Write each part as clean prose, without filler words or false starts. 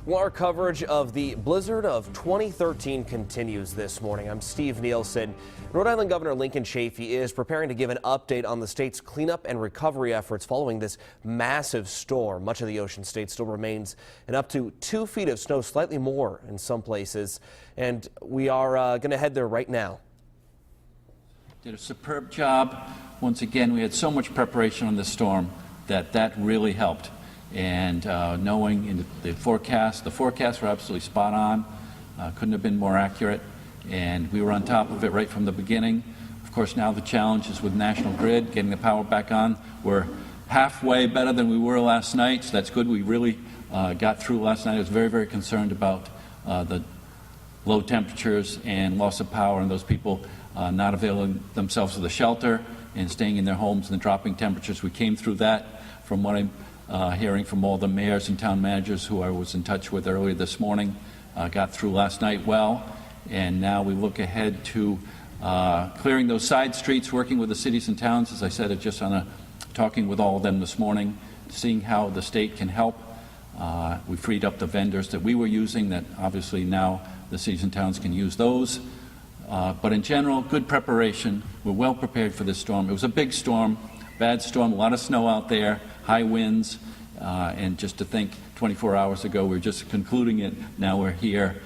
Well, our coverage of the blizzard of 2013 continues this morning. I'm Steve Nielsen. Rhode Island Governor Lincoln Chafee is preparing to give an update on the state's cleanup and recovery efforts following this massive storm. Much of the ocean state still remains in up to 2 feet of snow, slightly more in some places. And we are going to head there right now. Did a superb job. Once again, we had so much preparation on this storm that really helped. And knowing in the forecasts were absolutely spot on. Couldn't have been more accurate. And we were on top of it right from the beginning. Of course, now the challenge is with National Grid, getting the power back on. We're halfway better than we were last night, so that's good. We really got through last night. I was very, very concerned about the low temperatures and loss of power and those people not availing themselves of the shelter and staying in their homes and the dropping temperatures. We came through that. From what I'm hearing from all the mayors and town managers who I was in touch with earlier this morning, got through last night well, and now we look ahead to clearing those side streets, working with the cities and towns, as I said, just on talking with all of them this morning, seeing how the state can help. We freed up the vendors that we were using that obviously now the cities and towns can use those. But in general, good preparation. We're well prepared for this storm. It was a big storm, bad storm, a lot of snow out there, high winds, and just to think 24 hours ago we were just concluding it, now we're here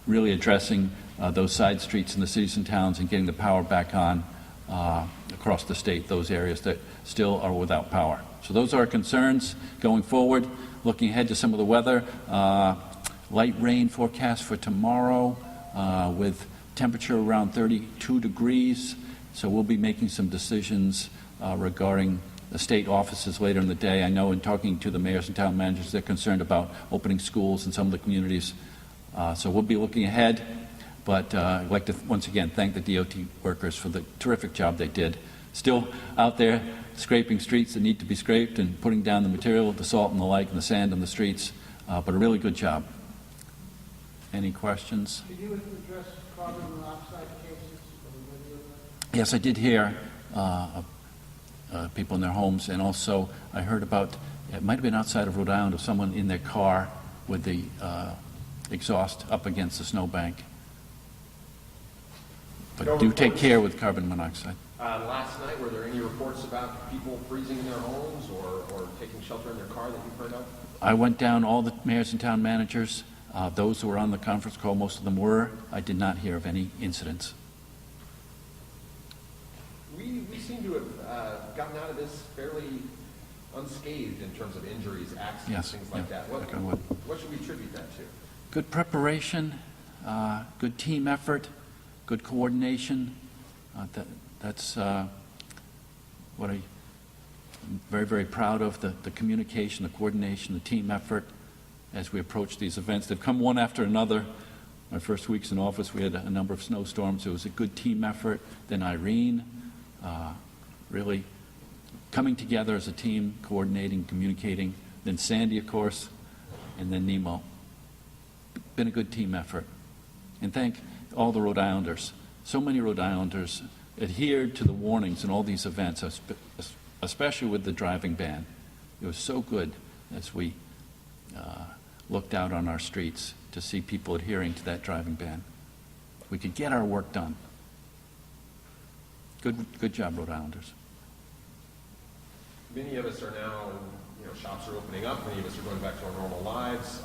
really addressing those side streets in the cities and towns and getting the power back on across the state, those areas that still are without power. So those are our concerns going forward. Looking ahead to some of the weather, light rain forecast for tomorrow with temperature around 32 degrees. So we'll be making some decisions regarding the state offices later in the day. I know in talking to the mayors and town managers, they're concerned about opening schools in some of the communities. So we'll be looking ahead. But I'd like to once again thank the DOT workers for the terrific job they did. Still out there scraping streets that need to be scraped and putting down the material, the salt and the like, and the sand on the streets. But a really good job. Any questions? Did you address carbon monoxide cases? Yes, I did hear people in their homes, and also I heard about, it might have been outside of Rhode Island, of someone in their car with the exhaust up against the snowbank. But do take care with carbon monoxide. Last night, were there any reports about people freezing in their homes or taking shelter in their car that you've heard of? I went down all the mayors and town managers. Those who were on the conference call, most of them were. I did not hear of any incidents. We seem to have gotten out of this fairly unscathed in terms of injuries, accidents, Yes, things like that. What should we attribute that to? Good preparation, good team effort, good coordination. That's what I'm very, very proud of, the communication, the coordination, the team effort as we approach these events. They've come one after another. My first weeks in office, we had a number of snowstorms. It was a good team effort. Then Irene, really coming together as a team, coordinating, communicating. Then Sandy, of course, and then Nemo. Been a good team effort. And thank all the Rhode Islanders. So many Rhode Islanders adhered to the warnings in all these events, especially with the driving ban. It was so good as we looked out on our streets to see people adhering to that driving ban. We could get our work done. Good job, Rhode Islanders. Many of us are now, shops are opening up. Many of us are going back to our normal lives.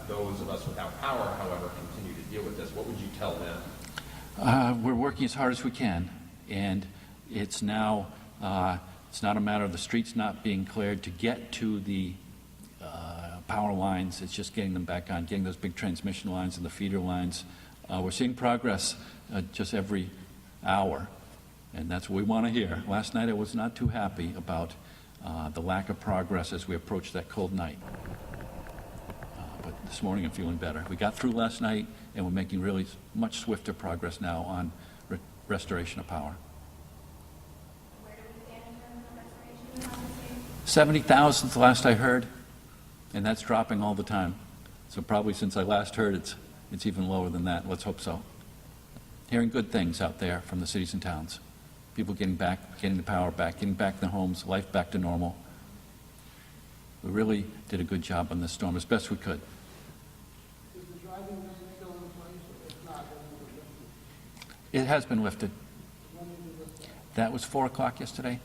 Those of us without power, however, continue to deal with this. What would you tell them? We're working as hard as we can, and it's now it's not a matter of the streets not being cleared to get to the power lines. It's just getting them back on, getting those big transmission lines and the feeder lines. We're seeing progress just every hour, and that's what we want to hear. Last night I was not too happy about the lack of progress as we approached that cold night. But this morning I'm feeling better. We got through last night, and we're making really much swifter progress now on restoration of power. Where do we stand in terms of restoration? 70,000 the last I heard, and that's dropping all the time. So probably since I last heard, it's even lower than that. Let's hope so. Hearing good things out there from the cities and towns. People getting the power back, getting back their homes, life back to normal. We really did a good job on this storm, as best we could. It has been lifted. That was 4 o'clock yesterday.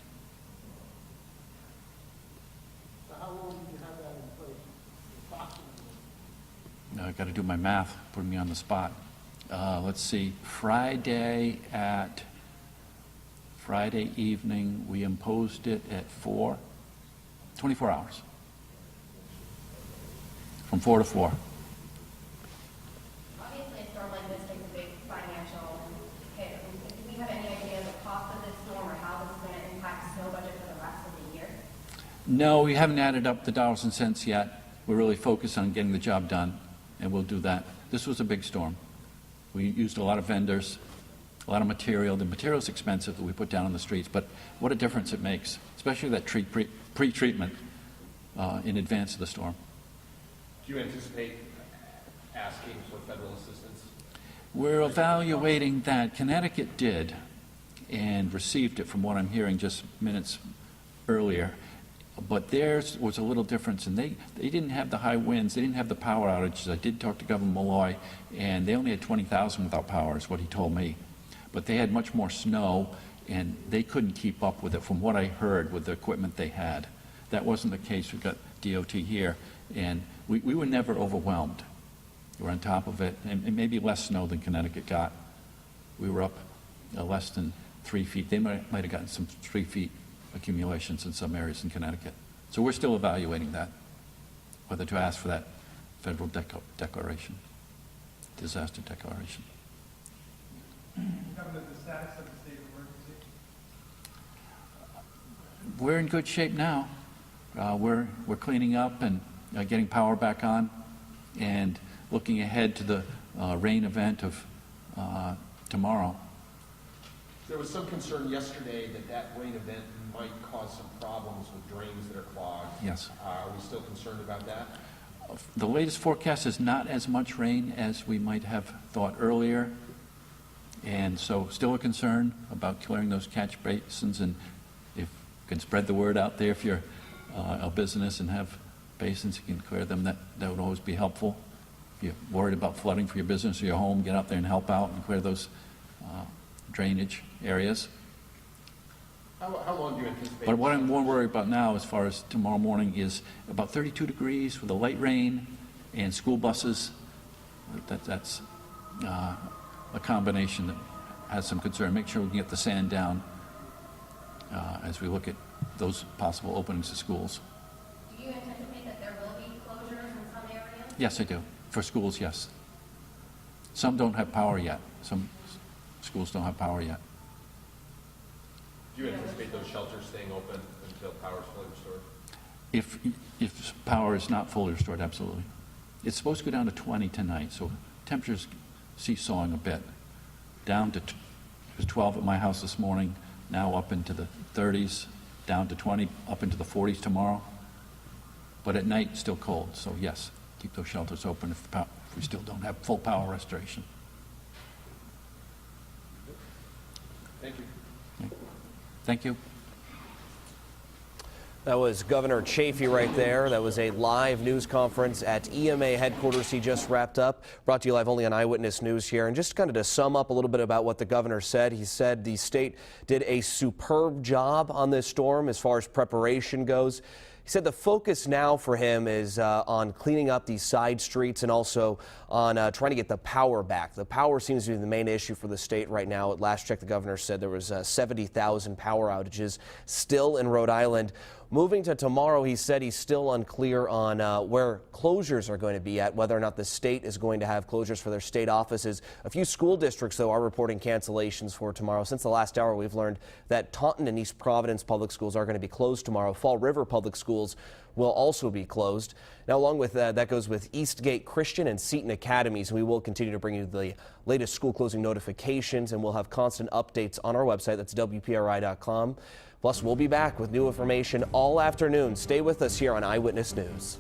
So how long did you have that in place? Approximately? Now I got to do my math, putting me on the spot. Let's see, Friday evening, we imposed it at 4, 24 hours. From 4 to 4. Obviously, a storm like this takes a big financial hit. Do we have any idea of the cost of this storm or how this is going to impact snow budget for the rest of the year? No, we haven't added up the dollars and cents yet. We're really focused on getting the job done, and we'll do that. This was a big storm. We used a lot of vendors, a lot of material. The material's expensive that we put down on the streets, but what a difference it makes, especially that pre-treatment in advance of the storm. Do you anticipate asking for federal assistance? We're evaluating that. Connecticut did and received it, from what I'm hearing just minutes earlier. But theirs was a little different, and they didn't have the high winds, they didn't have the power outages. I did talk to Governor Malloy, and they only had 20,000 without power, is what he told me. But they had much more snow, and they couldn't keep up with it, from what I heard, with the equipment they had. That wasn't the case. We've got DOT here, and we were never overwhelmed. We were on top of it, and maybe less snow than Connecticut got. We were up less than 3 feet. They might have gotten some 3 feet accumulations in some areas in Connecticut. So we're still evaluating that, whether to ask for that federal declaration, disaster declaration. Governor, the status of the state of emergency? We're in good shape now. We're cleaning up and getting power back on, and looking ahead to the rain event of tomorrow. There was some concern yesterday that rain event might cause some problems with drains that are clogged. Yes. Are we still concerned about that? The latest forecast is not as much rain as we might have thought earlier, and so still a concern about clearing those catch basins, and if you can spread the word out there, if you're a business and have basins, you can clear them. That would always be helpful. If you're worried about flooding for your business or your home, get out there and help out and clear those drainage areas. How long do you anticipate? But what I'm more worried about now, as far as tomorrow morning, is about 32 degrees with a light rain and school buses. That's a combination that has some concern. Make sure we can get the sand down as we look at those possible openings of schools. Do you anticipate that there will be closures in some areas? Yes, I do. For schools, yes. Some don't have power yet. Some schools don't have power yet. Do you anticipate those shelters staying open until power is fully restored? If power is not fully restored, absolutely. It's supposed to go down to 20 tonight, so temperatures seesawing a bit. Down to, it was 12 at my house this morning, now up into the 30s, down to 20, up into the 40s tomorrow. But at night, still cold, so yes, keep those shelters open if we still don't have full power restoration. Thank you. Thank you. That was Governor Chafee right there. That was a live news conference at EMA headquarters he just wrapped up. Brought to you live only on Eyewitness News here. And just kind of to sum up a little bit about what the governor said, he said the state did a superb job on this storm as far as preparation goes. He said the focus now for him is on cleaning up these side streets and also on trying to get the power back. The power seems to be the main issue for the state right now. At last check, the governor said there was 70,000 power outages still in Rhode Island. Moving to tomorrow, he said he's still unclear on where closures are going to be at, whether or not the state is going to have closures for their state offices. A few school districts, though, are reporting cancellations for tomorrow. Since the last hour, we've learned that Taunton and East Providence public schools are going to be closed tomorrow. Fall River public schools will also be closed. Now, along with that goes with Eastgate Christian and Seton Academies. We will continue to bring you the latest school closing notifications, and we'll have constant updates on our website. That's WPRI.com. Plus, we'll be back with new information all afternoon. Stay with us here on Eyewitness News.